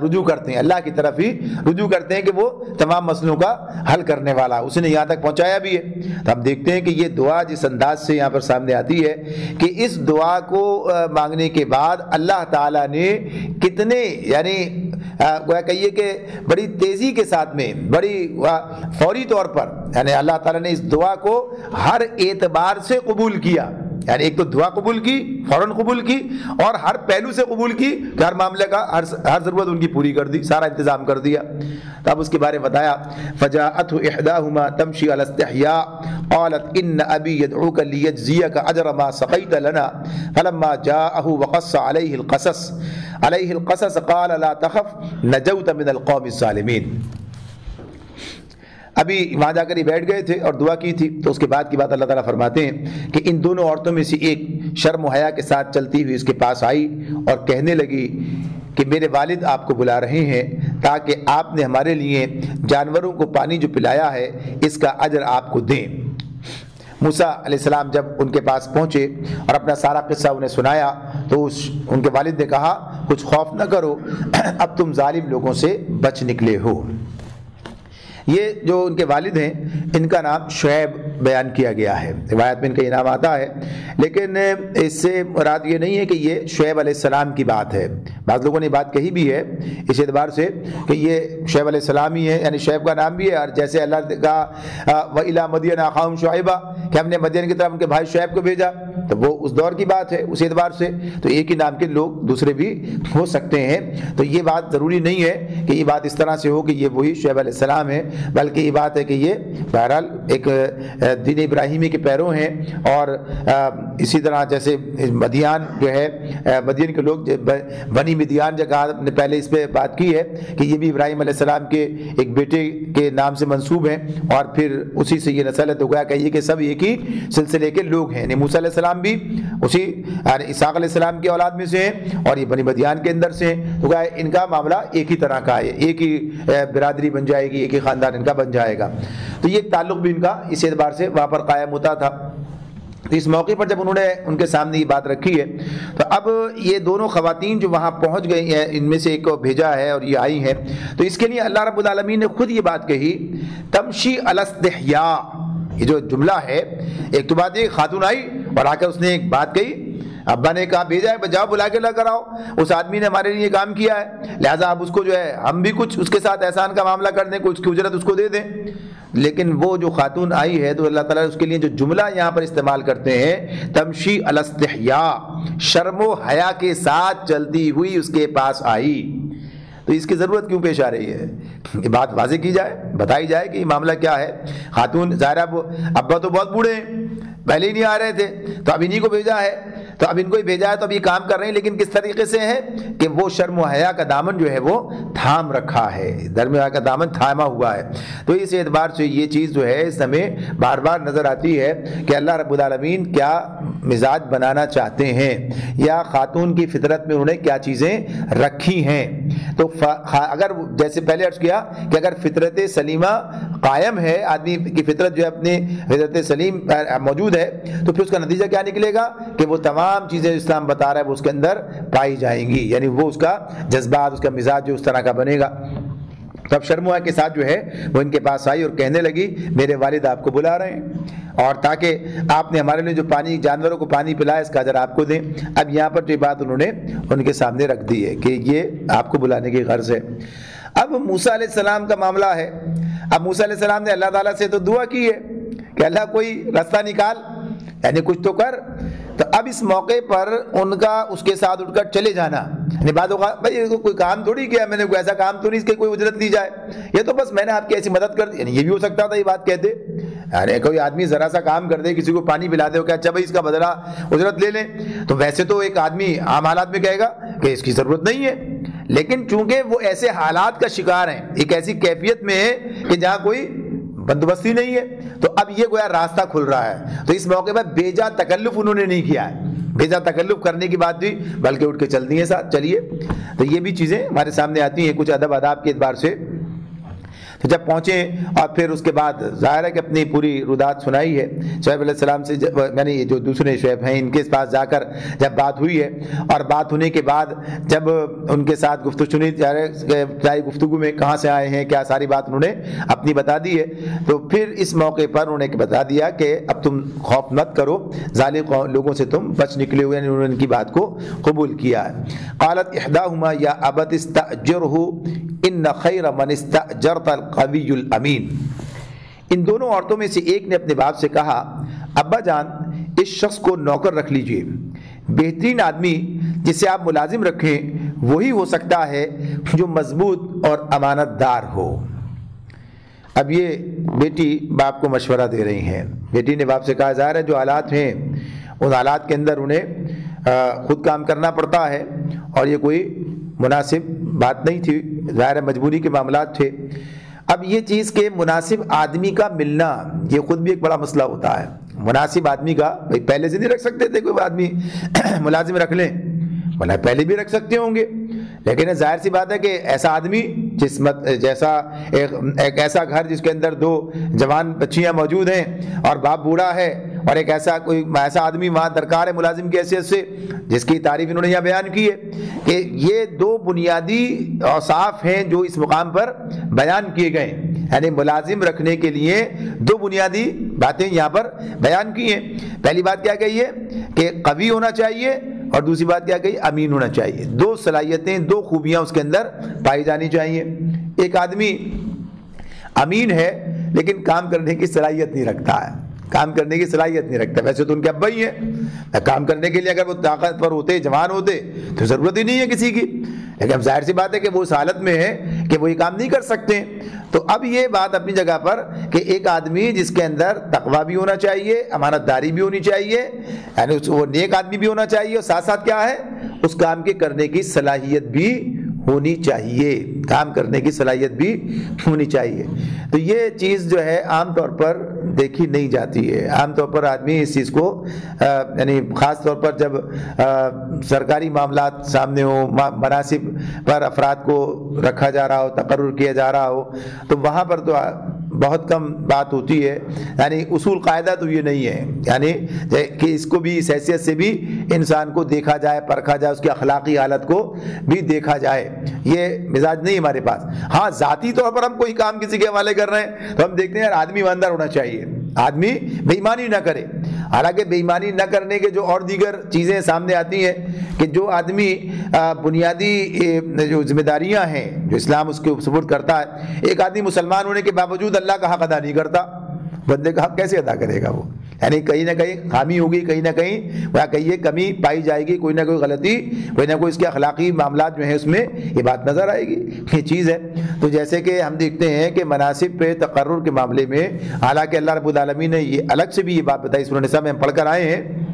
رجوع کرتے ہیں، اللہ کی طرف ہی رجوع کرتے ہیں کہ وہ تمام مسئلوں کا حل کرنے والا، اس نے یہاں تک پہنچایا بھی ہے۔ تو ہم دیکھتے ہیں کہ یہ دعا جس انداز سے یہاں پر سامنے آتی ہے کہ اس دعا کو مانگنے کے بعد اللہ تعالیٰ نے کتنے یعنی کہیے کہ بڑی تیزی کے ساتھ میں، بڑی فوری طور پر یعنی اللہ تعالیٰ نے اس دعا کو ہر اعتبار سے قبول کیا۔ یعنی ایک تو دعا قبول کی، فوراً قبول کی، اور ہر پہلو سے قبول کی کہ ہر معاملے کا ہر ضرورت ان کی پوری کر دی، سارا انتظام کر دیا۔ تب اس کے بارے میں بتایا فجاءته احداهما تمشي على استحياء قالت ان ابي يدعوك ليجزيك اجر ما سقيت لنا فلما جاءه وقص عليه القصص قال لا تخف نجوت من القوم الظالمين۔ ابھی وہاں جا کر ہی بیٹھ گئے تھے اور دعا کی تھی، تو اس کے بعد کی بات اللہ تعالیٰ فرماتے ہیں کہ ان دونوں عورتوں میں سے ایک شرم و حیا کے ساتھ چلتی ہوئی اس کے پاس آئی اور کہنے لگی کہ میرے والد آپ کو بلا رہے ہیں تاکہ آپ نے ہمارے لیے جانوروں کو پانی جو پلایا ہے اس کا اجر آپ کو دیں۔ موسیٰ علیہ السلام جب ان کے پاس پہنچے اور اپنا سارا قصہ انہیں سنایا تو ان کے والد نے کہا کچھ خوف نہ کرو، اب تم ظالم لوگوں سے بچ نکلے ہو۔ یہ جو ان کے والد ہیں ان کا نام شعیب بیان کیا گیا ہے، روایت میں ان کا یہ نام آتا ہے، لیکن اس سے مراد یہ نہیں ہے کہ یہ شعیب علیہ السلام کی بات ہے۔ بعض لوگوں نے بات کہی بھی ہے اس اعتبار سے کہ یہ شعیب علیہ السلام ہی ہے، یعنی شعیب کا نام بھی ہے، اور جیسے اللہ کا وَإِلَىٰ مَدْيَنَ أَخَاهُمْ شُعَيْبًا کہ ہم نے مدین کی طرف ان کے بھائی شعیب کو بھیجا، تو وہ اس دور کی بات ہے، اس اعتبار سے تو ایک ہی نام کے لوگ دوسرے بھی ہو سکتے ہیں۔ تو یہ بات ضروری نہیں ہے کہ یہ بات اس طرح سے ہو کہ یہ وہی شعیب علیہ السلام ہے، بلکہ یہ بات ہے کہ یہ بہرحال ایک دین ابراہیمی کے پیروں ہیں، اور اسی طرح جیسے مدیان جو ہے، مدین کے لوگ بنی مدیان جگہ نے پہلے اس پہ بات کی ہے کہ یہ بھی ابراہیم علیہ السلام کے ایک بیٹے کے نام سے منسوب ہیں، اور پھر اسی سے یہ نسل ہے، تو گویا کہیے کہ سب ایک ہی سلسلے کے لوگ ہیں۔ موسیٰ علیہ السلام بھی اسی اسحاق علیہ السلام کی اولاد میں سے ہیں، اور یہ بنی مدیان کے اندر سے ہیں، تو گویا ان کا معاملہ ایک ہی طرح کا ہے، ایک ہی برادری بن جائے گی، ایک ہی خاندان ان کا بن جائے گا۔ تو یہ تعلق بھی ان کا اس اعتبار سے وہاں پر قائم ہوتا تھا۔ تو اس موقع پر جب انہوں نے ان کے سامنے یہ بات رکھی ہے، تو اب یہ دونوں خواتین جو وہاں پہنچ گئی ہیں، ان میں سے ایک کو بھیجا ہے اور یہ آئی ہیں، تو اس کے لیے اللہ رب العالمین نے خود یہ بات کہی، تمشی علی استحیاء۔ یہ جو جملہ ہے، ایک تو بات یہ خاتون آئی اور آ کر اس نے ایک بات کہی، ابا نے کہا بھیجا ہے، جاؤ بلا کے لا کر آؤ، اس آدمی نے ہمارے لیے یہ کام کیا ہے، لہٰذا اب اس کو جو ہے ہم بھی کچھ اس کے ساتھ احسان کا معاملہ کر دیں، کچھ کی اجرت اس کو دے دیں۔ لیکن وہ جو خاتون آئی ہے، تو اللہ تعالیٰ اس کے لیے جو جملہ یہاں پر استعمال کرتے ہیں، تمشی علی استحیاء، شرم و حیا کے ساتھ چلتی ہوئی اس کے پاس آئی۔ تو اس کی ضرورت کیوں پیش آ رہی ہے؟ یہ بات واضح کی جائے، بتائی جائے کہ یہ معاملہ کیا ہے۔ خاتون ظاہر ابا تو بہت بوڑھے ہیں، پہلے ہی نہیں آ رہے تھے، تو اب انہی کو بھیجا ہے، تو اب ان کو ہی بھیجا ہے، تو اب یہ کام کر رہے ہیں، لیکن کس طریقے سے ہے کہ وہ شرم و حیا کا دامن جو ہے وہ تھام رکھا ہے، شرم و حیا کا دامن تھاما ہوا ہے۔ تو اس اعتبار سے یہ چیز جو ہے اس ہمیں بار بار نظر آتی ہے کہ اللہ رب العالمین کیا مزاج بنانا چاہتے ہیں، یا خاتون کی فطرت میں انہوں نے کیا چیزیں رکھی ہیں۔ تو اگر جیسے پہلے عرض کیا کہ اگر فطرت سلیمہ قائم ہے، آدمی کی فطرت جو ہے اپنی فطرت سلیم موجود ہے، تو پھر اس کا نتیجہ کیا نکلے گا کہ وہ تمام چیزیں اسلام بتا رہا ہے وہ اس کے اندر پائی جائیں گی، یعنی وہ اس کا جذبات، اس کا مزاج جو اس طرح کا بنے گا۔ تب شرم و حیا کے ساتھ جو ہے وہ ان کے پاس آئی اور کہنے لگی میرے والد آپ کو بلا رہے ہیں، اور تاکہ آپ نے ہمارے لیے جو پانی، جانوروں کو پانی پلایا، اس کا اجر آپ کو دیں۔ اب یہاں پر جو بات انہوں نے ان کے سامنے رکھ دی ہے کہ یہ آپ کو بلانے کی غرض ہے۔ اب موسیٰ علیہ السلام کا معاملہ ہے۔ اب موسیٰ علیہ السلام نے اللہ تعالیٰ سے تو دعا کی ہے کہ اللہ کوئی راستہ نکال، یعنی کچھ تو کر۔ تو اب اس موقع پر ان کا اس کے ساتھ اٹھ کر چلے جانا، یعنی بعد ہوگا بھائی کوئی کام تھوڑی کیا میں نے، کوئی ایسا کام تو نہیں اس کی کوئی اجرت لی جائے، یہ تو بس میں نے آپ کی ایسی مدد کر دی، یعنی یہ بھی ہو سکتا تھا یہ بات کہتے، یعنی کوئی آدمی ذرا سا کام کر دے، کسی کو پانی پلا دے، کہ اچھا بھائی اس کا بدلہ اجرت لے لیں، تو ویسے تو ایک آدمی عام حالات میں کہے گا کہ اس کی ضرورت نہیں ہے، لیکن چونکہ وہ ایسے حالات کا شکار ہیں، ایک ایسی کیفیت میں ہے کہ جہاں کوئی بندوبستی نہیں ہے، تو اب یہ گویا راستہ کھل رہا ہے۔ تو اس موقع پر بیجا تکلف انہوں نے نہیں کیا ہے، بیجا تکلف کرنے کی بات بھی، بلکہ اٹھ کے چلتی ہیں ساتھ، چلیے۔ تو یہ بھی چیزیں ہمارے سامنے آتی ہیں کچھ ادب آداب کے اعتبار سے۔ تو جب پہنچے اور پھر اس کے بعد ظاہر ہے کہ اپنی پوری رودات سنائی ہے شعیب علیہ السلام سے، یعنی یہ جو دوسرے شعیب ہیں ان کے پاس جا کر جب بات ہوئی ہے، اور بات ہونے کے بعد جب ان کے ساتھ گفتگو سنی، چاہے گفتگو میں کہاں سے آئے ہیں کیا، ساری بات انہوں نے اپنی بتا دی ہے۔ تو پھر اس موقع پر انہوں نے بتا دیا کہ اب تم خوف مت کرو، ظالم لوگوں سے تم بچ نکلے ہوئے، یعنی انہوں نے ان کی بات کو قبول کیا ہے۔ قالت احداہما یا ابت استاجرہ ان خیر من استاجرت القوی الامین۔ ان دونوں عورتوں میں سے ایک نے اپنے باپ سے کہا ابا جان اس شخص کو نوکر رکھ لیجئے، بہترین آدمی جسے آپ ملازم رکھیں وہی ہو سکتا ہے جو مضبوط اور امانت دار ہو۔ اب یہ بیٹی باپ کو مشورہ دے رہی ہیں، بیٹی نے باپ سے کہا ظاہر ہے جو حالات ہیں ان حالات کے اندر انہیں خود کام کرنا پڑتا ہے، اور یہ کوئی مناسب بات نہیں تھی، ظاہر مجبوری کے معاملات تھے۔ اب یہ چیز کہ مناسب آدمی کا ملنا یہ خود بھی ایک بڑا مسئلہ ہوتا ہے۔ مناسب آدمی کا بھائی پہلے سے نہیں رکھ سکتے تھے، کوئی آدمی ملازم رکھ لیں، بھلا پہلے بھی رکھ سکتے ہوں گے، لیکن ظاہر سی بات ہے کہ ایسا آدمی جیسا ایک ایسا گھر جس کے اندر دو جوان بچیاں موجود ہیں اور باپ بوڑھا ہے، اور ایک ایسا آدمی وہاں درکار ہے ملازم کی حیثیت سے، جس کی تعریف انہوں نے یہاں بیان کی ہے کہ یہ دو بنیادی اوصاف ہیں جو اس مقام پر بیان کیے گئے، یعنی ملازم رکھنے کے لیے دو بنیادی باتیں یہاں پر بیان کی ہیں۔ پہلی بات کیا کہی ہے کہ قوی ہونا چاہیے، اور دوسری بات کیا کہی امین ہونا چاہیے۔ دو صلاحیتیں، دو خوبیاں اس کے اندر پائی جانی چاہیے۔ ایک آدمی امین ہے لیکن کام کرنے کی صلاحیت نہیں رکھتا ہے، کام کرنے کی صلاحیت نہیں رکھتا، ویسے تو ان کے ابا ہی ہیں، کام کرنے کے لیے اگر وہ طاقتور ہوتے، جوان ہوتے تو ضرورت ہی نہیں ہے کسی کی، لیکن اب ظاہر سی بات ہے کہ وہ اس حالت میں ہے کہ وہ یہ کام نہیں کر سکتے. تو اب یہ بات اپنی جگہ پر کہ ایک آدمی جس کے اندر تقویٰ بھی ہونا چاہیے، امانت داری بھی ہونی چاہیے، یعنی وہ نیک آدمی بھی ہونا چاہیے، اور ساتھ ساتھ کیا ہے، اس کام کے کرنے کی صلاحیت بھی ہونی چاہیے، کام کرنے کی صلاحیت بھی ہونی چاہیے. تو یہ چیز جو ہے عام طور پر دیکھی نہیں جاتی ہے. عام طور پر آدمی اس چیز کو یعنی خاص طور پر جب سرکاری معاملات سامنے ہو، مناصب پر افراد کو رکھا جا رہا ہو، تقرر کیا جا رہا ہو، تو وہاں پر تو بہت کم بات ہوتی ہے. یعنی اصول قاعدہ تو یہ نہیں ہے یعنی کہ اس کو بھی اس حیثیت سے بھی انسان کو دیکھا جائے، پرکھا جائے، اس کی اخلاقی حالت کو بھی دیکھا جائے. یہ مزاج نہیں ہمارے پاس. ہاں ذاتی طور پر ہم کوئی کام کسی کے حوالے کر رہے ہیں تو ہم دیکھتے ہیں یار آدمی ایماندار ہونا چاہیے، آدمی بے ایمانی نہ کرے. حالانکہ بے ایمانی نہ کرنے کے جو اور دیگر چیزیں سامنے آتی ہیں کہ جو آدمی بنیادی جو ذمہ داریاں ہیں جو اسلام اس کے سپرد کرتا ہے، ایک آدمی مسلمان ہونے کے باوجود اللہ کا حق ادا نہیں کرتا، بندے کا حق کیسے ادا کرے گا وہ؟ یعنی کہیں نہ کہیں خامی ہوگی، کہیں نہ کہیں وہ کہیں کمی پائی جائے گی، کوئی نہ کوئی غلطی، کوئی نہ کوئی اس کے اخلاقی معاملات جو ہیں اس میں یہ بات نظر آئے گی. یہ چیز ہے. تو جیسے کہ ہم دیکھتے ہیں کہ مناسب پہ تقرر کے معاملے میں حالانکہ اللہ رب العالمین نے یہ الگ سے بھی یہ بات بتائی، سورۃ النساء میں ہم پڑھ کر آئے ہیں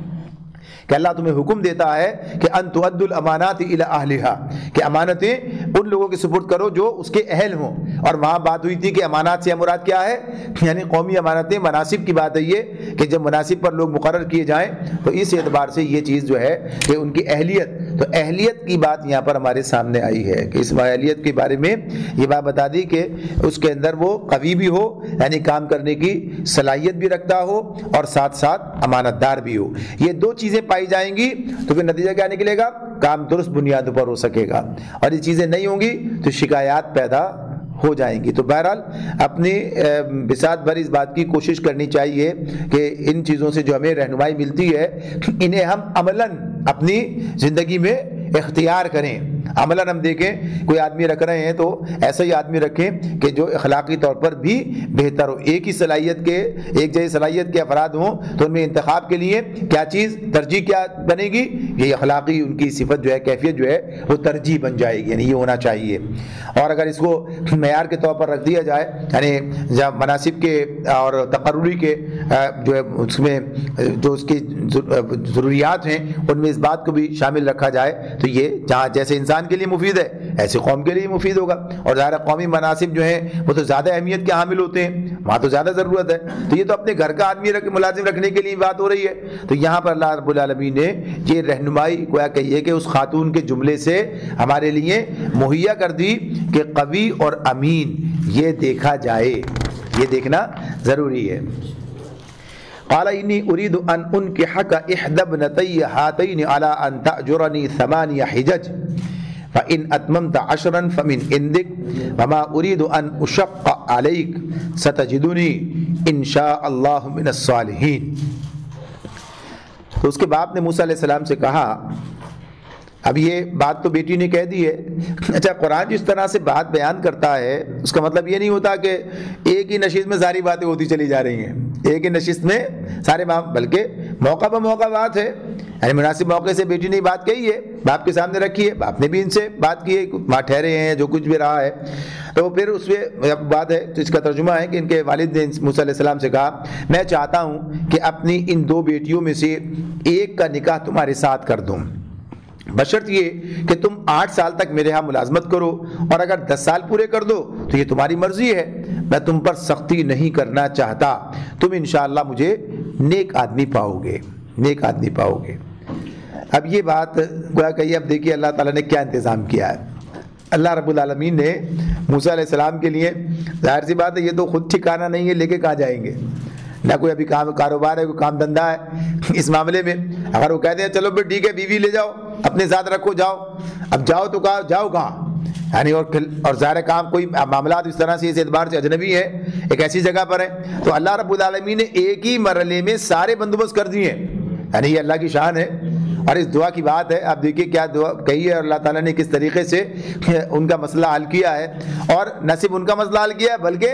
کہ اللہ تمہیں حکم دیتا ہے کہ ان تؤدوا الامانات الی اہلها، کہ امانتیں ان لوگوں کے سپرد کرو جو اس کے اہل ہوں. اور وہاں بات ہوئی تھی کہ امانات سے مراد کیا ہے، یعنی قومی امانتیں. مناسب کی بات ہے یہ کہ جب مناسب پر لوگ مقرر کیے جائیں تو اس اعتبار سے یہ چیز جو ہے کہ ان کی اہلیت، تو اہلیت کی بات یہاں پر ہمارے سامنے آئی ہے کہ اس اہلیت کے بارے میں یہ بات بتا دی کہ اس کے اندر وہ قوی بھی ہو، یعنی کام کرنے کی صلاحیت بھی رکھتا ہو، اور ساتھ ساتھ امانت دار بھی ہو. یہ دو چیزیں پائی جائیں گی تو پھر نتیجہ کیا نکلے گا، کام درست بنیاد پر ہو سکے گا. اور یہ چیزیں نہیں ہوں گی تو شکایات پیدا ہو جائیں گی. تو بہرحال اپنی بساط بھر اس بات کی کوشش کرنی چاہیے کہ ان چیزوں سے جو ہمیں رہنمائی ملتی ہے انہیں ہم عملاً اپنی زندگی میں اختیار کریں. عملاً ہم دیکھیں کوئی آدمی رکھ رہے ہیں تو ایسا ہی آدمی رکھیں کہ جو اخلاقی طور پر بھی بہتر ہو. ایک ہی صلاحیت کے، ایک جیسی صلاحیت کے افراد ہوں تو ان میں انتخاب کے لیے کیا چیز ترجیح کیا بنے گی، یہ اخلاقی ان کی صفت جو ہے، کیفیت جو ہے وہ ترجیح بن جائے گی. یعنی یہ ہونا چاہیے. اور اگر اس کو معیار کے طور پر رکھ دیا جائے، یعنی جب مناسب کے اور تقرری کے جو ہے اس میں جو اس کی ضروریات ہیں ان میں اس بات کو بھی شامل رکھا جائے تو یہ جہاں جیسے انسان کے لیے مفید ہے ایسے قوم کے لیے مفید ہوگا. اور ظاہر قومی مناسب جو ہیں وہ تو زیادہ اہمیت کے حامل ہوتے ہیں، وہاں تو زیادہ ضرورت ہے. تو یہ تو اپنے گھر کا آدمی ملازم رکھنے کے لیے بات ہو رہی ہے. تو یہاں پر اللہ رب العالمین نے یہ رہنمائی گویا کہیے کہ اس خاتون کے جملے سے ہمارے لیے مہیا کر دی کہ قوی اور امین یہ دیکھا جائے، یہ دیکھنا ضروری ہے. قال انی اريد ان انكحك احدى ابنتي هاتين على ان تأجرني 8 حجج فإن أتممت 10 فمن عندك وما أريد أن أشق عليك ستجدني إن شاء الله من الصالحين. تو اس کے باپ نے موسیٰ علیہ السلام سے کہا، اب یہ بات تو بیٹی نے کہہ دی ہے. اچھا قرآن جس طرح سے بات بیان کرتا ہے اس کا مطلب یہ نہیں ہوتا کہ ایک ہی نشست میں ساری باتیں ہوتی چلی جا رہی ہیں، ایک ہی نشست میں سارے بلکہ موقع پہ موقع بات ہے. یعنی مناسب موقع سے بیٹی نے بات کہی ہے، باپ کے سامنے رکھی ہے، باپ نے بھی ان سے بات کی ہے، وہاں ٹھہرے ہیں جو کچھ بھی رہا ہے. تو پھر اس میں بات ہے تو اس کا ترجمہ ہے کہ ان کے والد نے موسیٰ علیہ السلام سے کہا میں چاہتا ہوں کہ اپنی ان 2 بیٹیوں میں سے ایک کا نکاح تمہارے ساتھ کر دوں، بشرط یہ کہ تم 8 سال تک میرے ہاں ملازمت کرو، اور اگر 10 سال پورے کر دو تو یہ تمہاری مرضی ہے، میں تم پر سختی نہیں کرنا چاہتا، تم انشاءاللہ مجھے نیک آدمی پاؤ گے، نیک آدمی پاؤ گے. اب یہ بات گویا کہ اب دیکھیے اللہ تعالیٰ نے کیا انتظام کیا ہے. اللہ رب العالمین نے موسیٰ علیہ السلام کے لیے، ظاہر سی بات ہے یہ تو خود ٹھکانا نہیں ہے، لے کے کہاں جائیں گے، نہ کوئی ابھی کاروبار ہے، کوئی کام دھندا ہے اس معاملے میں. اگر وہ کہتے ہیں چلو پھر ٹھیک ہے بیوی لے جاؤ اپنے ساتھ رکھو جاؤ، اب جاؤ تو کہا جاؤ کہاں، یعنی اور ظاہر کام کوئی معاملات اس طرح سے اس اعتبار سے اجنبی ہے، ایک ایسی جگہ پر ہے. تو اللہ رب العالمین نے ایک ہی مرحلے میں سارے بندوبست کر دیے ہیں. یعنی یہ اللہ کی شان ہے. اور اس دعا کی بات ہے، آپ دیکھیے کیا دعا کہی ہے اور اللہ تعالیٰ نے کس طریقے سے ان کا مسئلہ حل کیا ہے، اور نہ صرف ان کا مسئلہ حل کیا ہے بلکہ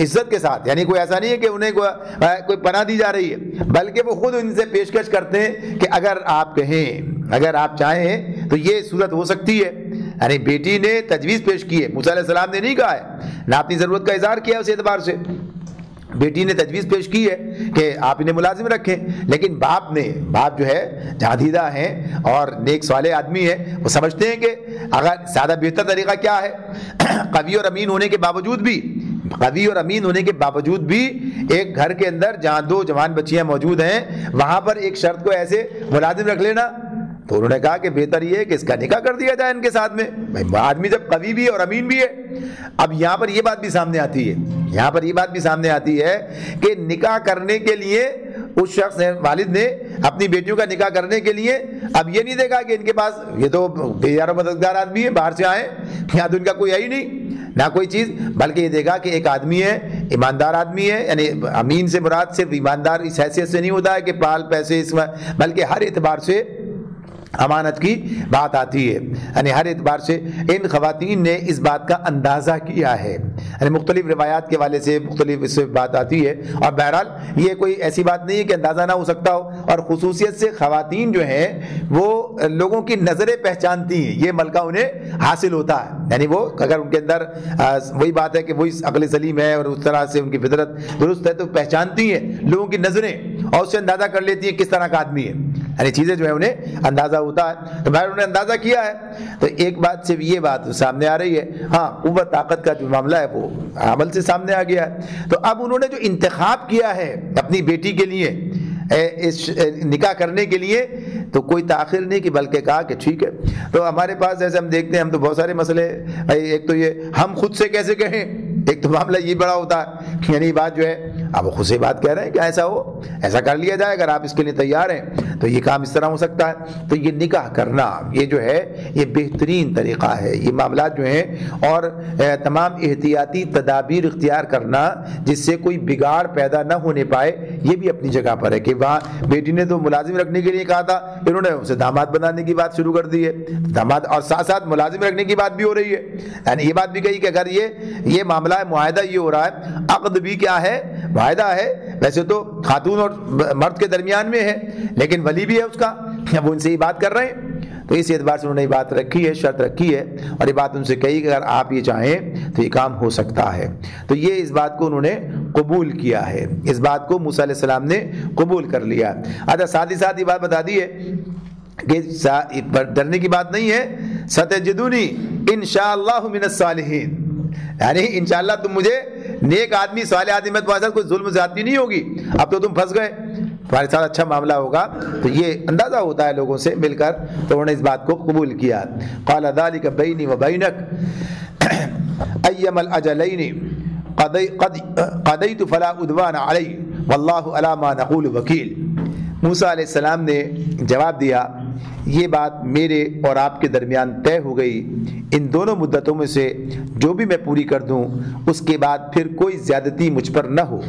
عزت کے ساتھ، یعنی کوئی ایسا نہیں ہے کہ انہیں کوئی پناہ دی جا رہی ہے، بلکہ وہ خود ان سے پیشکش کرتے ہیں کہ اگر آپ کہیں، اگر آپ چاہیں تو یہ صورت ہو سکتی ہے۔ یعنی بیٹی نے تجویز پیش کی ہے، موسیٰ علیہ السلام نے نہیں کہا ہے، نہ اپنی ضرورت کا اظہار کیا اس اعتبار سے، بیٹی نے تجویز پیش کی ہے کہ آپ انہیں ملازم رکھیں، لیکن باپ جو ہے جہاندیدہ ہیں اور نیک صالح آدمی ہے، وہ سمجھتے ہیں کہ اگر زیادہ بہتر طریقہ کیا ہے، قوی اور امین ہونے کے باوجود بھی ایک گھر کے اندر جہاں 2 جوان بچیاں موجود ہیں وہاں پر ایک شرط کو ایسے ملازم رکھ لینا، تو انہوں نے کہا کہ بہتر یہ ہے کہ اس کا نکاح کر دیا جائے ان کے ساتھ میں۔ آدمی جب قوی بھی ہے اور امین بھی ہے، اب یہاں پر یہ بات بھی سامنے آتی ہے کہ نکاح کرنے کے لیے اس شخص نے، والد نے اپنی بیٹیوں کا نکاح کرنے کے لیے اب یہ نہیں دیکھا کہ ان کے پاس یہ تو بے یار و مددگار آدمی ہے، باہر سے آئے، یہاں تو ان کا کوئی ہے ہی نہیں نہ کوئی چیز، بلکہ یہ دیکھا کہ ایک آدمی ہے، ایماندار آدمی ہے، یعنی امین سے مراد صرف ایماندار اس حیثیت سے نہیں ہوتا ہے کہ پال پیسے اس میں، بلکہ ہر اعتبار سے امانت کی بات آتی ہے، یعنی ہر اعتبار سے ان خواتین نے اس بات کا اندازہ کیا ہے، یعنی مختلف روایات کے حوالے سے مختلف اس سے بات آتی ہے، اور بہرحال یہ کوئی ایسی بات نہیں ہے کہ اندازہ نہ ہو سکتا ہو، اور خصوصیت سے خواتین جو ہیں وہ لوگوں کی نظریں پہچانتی ہیں، یہ ملکہ انہیں حاصل ہوتا ہے، یعنی وہ اگر ان کے اندر وہی بات ہے کہ وہی عقل سلیم ہے اور اس طرح سے ان کی فطرت درست ہے تو پہچانتی ہیں لوگوں کی نظریں اور اس سے اندازہ کر لیتی ہیں کس طرح کا آدمی ہے، یعنی چیزیں جو ہے انہیں اندازہ ہوتا ہے، تو بھائی انہوں نے اندازہ کیا ہے، تو ایک بات سے یہ بات سامنے آ رہی ہے، ہاں قوت طاقت کا جو معاملہ ہے وہ عمل سے سامنے آ گیا ہے، تو اب انہوں نے جو انتخاب کیا ہے اپنی بیٹی کے لیے اس نکاح کرنے کے لیے، تو کوئی تاخیر نہیں کہ بلکہ کہا کہ ٹھیک ہے۔ تو ہمارے پاس جیسے ہم دیکھتے ہیں، ہم تو بہت سارے مسئلے، ایک تو یہ ہم خود سے کیسے کہیں، ایک تو معاملہ یہ بڑا ہوتا ہے، یعنی بات جو ہے اب وہ خود سے بات کہہ رہے ہیں کہ ایسا ہو، ایسا کر لیا جائے، اگر آپ اس کے لیے تیار ہیں تو یہ کام اس طرح ہو سکتا ہے، تو یہ نکاح کرنا یہ جو ہے یہ بہترین طریقہ ہے، یہ معاملات جو ہیں، اور تمام احتیاطی تدابیر اختیار کرنا جس سے کوئی بگاڑ پیدا نہ ہونے پائے، یہ بھی اپنی جگہ پر ہے کہ وہاں بیٹی نے تو ملازم رکھنے کے لیے کہا تھا، انہوں نے اسے داماد بنانے کی بات شروع کر دی ہے، داماد، اور ساتھ ساتھ ملازم رکھنے کی بات بھی ہو رہی ہے، یعنی یہ بات بھی کہی کہ اگر یہ معاملہ ہے، معاہدہ یہ ہو رہا ہے، عقد بھی کیا ہے، معاہدہ ہے، ویسے تو خاتون اور مرد کے درمیان میں ہے لیکن ولی بھی ہے اس کا، وہ ان سے یہ بات کر رہے ہیں، تو اس اعتبار سے انہوں نے یہ بات رکھی ہے، شرط رکھی ہے، اور یہ بات ان سے کہی کہ اگر آپ یہ چاہیں تو یہ کام ہو سکتا ہے، تو یہ اس بات کو انہوں نے قبول کیا ہے، اس بات کو موسیٰ علیہ السلام نے قبول کر لیا۔ اچھا ساتھ ہی ساتھ یہ بات بتا دی ہے کہ ڈرنے کی بات نہیں ہے، ستجدونی انشاءاللہ من الصالحین، یعنی انشاءاللہ تم مجھے نیک آدمی، صالح آدمی میں تمہارے ساتھ کوئی ظلم زیادتی نہیں ہوگی، اب تو تم پھنس گئے، تمہارے ساتھ اچھا معاملہ ہوگا، تو یہ اندازہ ہوتا ہے لوگوں سے مل کر، تو انہوں نے اس بات کو قبول کیا۔ قال ذلك بینی وبینک ایما الاجلین قضیت فلا عدوان علی واللہ علی ما نقول وکیل۔ موسیٰ علیہ السلام نے جواب دیا، یہ بات میرے اور آپ کے درمیان طے ہو گئی، ان دونوں مدتوں میں سے جو بھی میں پوری کر دوں اس کے بعد پھر کوئی زیادتی مجھ پر نہ ہو،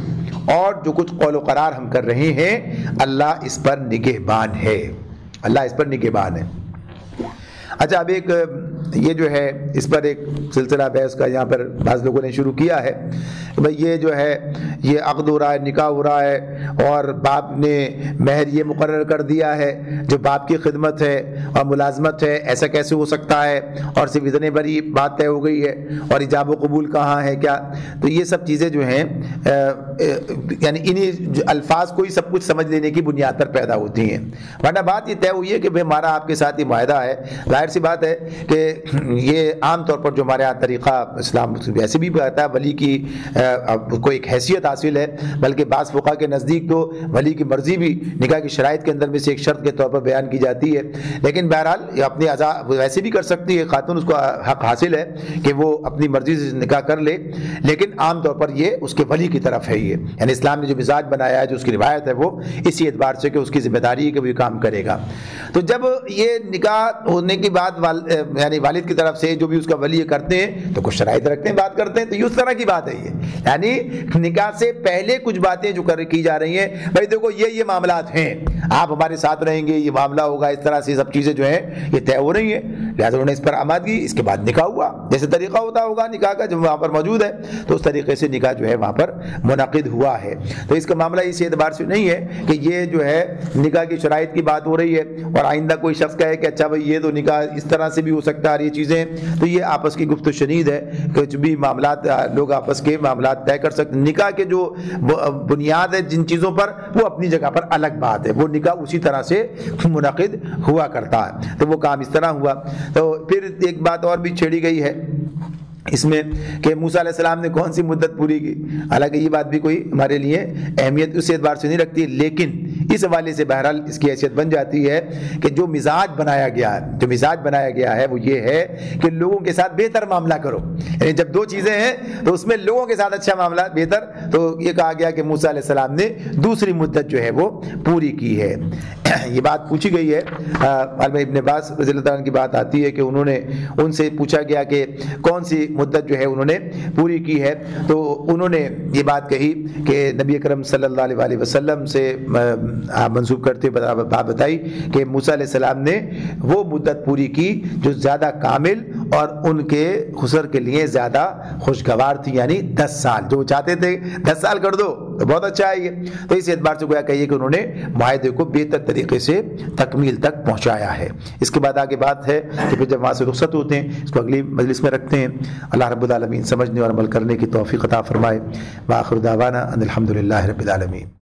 اور جو کچھ قول و قرار ہم کر رہے ہیں اللہ اس پر نگہبان ہے، اللہ اس پر نگہبان ہے۔ اچھا اب ایک یہ جو ہے اس پر ایک سلسلہ بحث کا یہاں پر بعض لوگوں نے شروع کیا ہے کہ بھئی یہ جو ہے یہ عقد ہو رہا ہے، نکاح ہو رہا ہے، اور باپ نے مہر یہ مقرر کر دیا ہے جو باپ کی خدمت ہے اور ملازمت ہے، ایسا کیسے ہو سکتا ہے، اور صرف اتنے بڑی بات طے ہو گئی ہے، اور ایجاب و قبول کہاں ہے کیا، تو یہ سب چیزیں جو ہیں یعنی انہی الفاظ کو ہی سب کچھ سمجھ لینے کی بنیاد پر پیدا ہوتی ہیں، ورنہ بات یہ طے ہوئی ہے کہ بھئی ہمارا آپ کے ساتھ یہ معاہدہ ہے۔ ظاہر سی بات ہے کہ یہ عام طور پر جو ہمارے یہاں طریقہ اسلام ویسے بھی کہتا ہے ولی کی کو ایک حیثیت حاصل ہے، بلکہ بعض فقہا کے نزدیک تو ولی کی مرضی بھی نکاح کی شرائط کے اندر میں سے ایک شرط کے طور پر بیان کی جاتی ہے، لیکن بہرحال یہ اپنی ویسے بھی کر سکتی ہے خاتون، اس کو حق حاصل ہے کہ وہ اپنی مرضی سے نکاح کر لے، لیکن عام طور پر یہ اس کے ولی کی طرف ہے، یہ یعنی اسلام نے جو مزاج بنایا ہے، جو اس کی روایت ہے، وہ اسی اعتبار سے کہ اس کی ذمہ داری ہے کہ وہ یہ کام کرے گا۔ تو جب یہ نکاح ہونے کی بات یعنی والد کی طرف سے جو بھی اس کا ولی کرتے ہیں تو کچھ شرائط رکھتے ہیں، بات کرتے ہیں، تو یہ اس طرح کی بات ہے یہ، یعنی نکاح سے پہلے کچھ باتیں جو کی جا رہی ہیں، بھائی دیکھو یہ معاملات ہیں، آپ ہمارے ساتھ رہیں گے، یہ معاملہ ہوگا، اس طرح سے سب چیزیں جو ہیں یہ طے ہو رہی ہیں، لہٰذا انہوں نے اس پر آمادگی، اس کے بعد نکاح ہوا، جیسے طریقہ ہوتا ہوگا نکاح کا جب وہاں پر موجود ہے تو اس طریقے سے نکاح جو ہے وہاں پر منعقد ہوا ہے۔ تو اس کا معاملہ اس اعتبار سے نہیں ہے کہ یہ جو ہے نکاح کی شرائط کی بات ہو رہی ہے اور آئندہ کوئی شخص کہے کہ اچھا بھائی یہ تو نکاح اس طرح سے بھی ہو سکتا ہے، یہ چیزیں، تو یہ آپس کی گفت و شنید ہے، کچھ بھی معاملات لوگ آپس کے معاملات طے کر سکتے ہیں۔ نکاح کے جو بنیاد ہے جن چیزوں پر، وہ اپنی جگہ پر الگ بات ہے، وہ نکاح اسی طرح سے منعقد ہوا کرتا ہے، تو وہ کام اس طرح ہوا۔ تو پھر ایک بات اور بھی چھیڑی گئی ہے اس میں کہ موسیٰ علیہ السلام نے کون سی مدت پوری کی، حالانکہ یہ بات بھی کوئی ہمارے لیے اہمیت اس اعتبار سے نہیں رکھتی، لیکن اس حوالے سے بہرحال اس کی حیثیت بن جاتی ہے کہ جو مزاج بنایا گیا ہے وہ یہ ہے کہ لوگوں کے ساتھ بہتر معاملہ کرو، یعنی جب دو چیزیں ہیں تو اس میں لوگوں کے ساتھ اچھا معاملہ بہتر، تو یہ کہا گیا کہ موسیٰ علیہ السلام نے دوسری مدت جو ہے وہ پوری کی ہے۔ یہ بات پوچھی گئی ہے، ابن عباس رضی اللہ عنہ کی بات آتی ہے کہ انہوں نے ان سے پوچھا گیا کہ کون سی مدت جو ہے انہوں نے پوری کی ہے، تو انہوں نے یہ بات کہی کہ نبی اکرم صلی اللہ علیہ وسلم سے منسوب کرتے ہوئے بات بتائی کہ موسیٰ علیہ السلام نے وہ مدت پوری کی جو زیادہ کامل اور ان کے خسر کے لیے زیادہ خوشگوار تھی، یعنی 10 سال، جو چاہتے تھے 10 سال کر دو تو بہت اچھا ہے یہ، تو اس اعتبار سے گویا کہیے کہ انہوں نے معاہدے کو بہتر طریقے سے تکمیل تک پہنچایا ہے۔ اس کے بعد آگے بات ہے کہ پھر جب وہاں سے رخصت ہوتے ہیں اس کو اگلی مجلس میں رکھتے ہیں۔ اللہ رب العالمین سمجھنے اور عمل کرنے کی توفیق عطا فرمائے۔ وآخر دعوانا ان الحمد للہ رب العالمین۔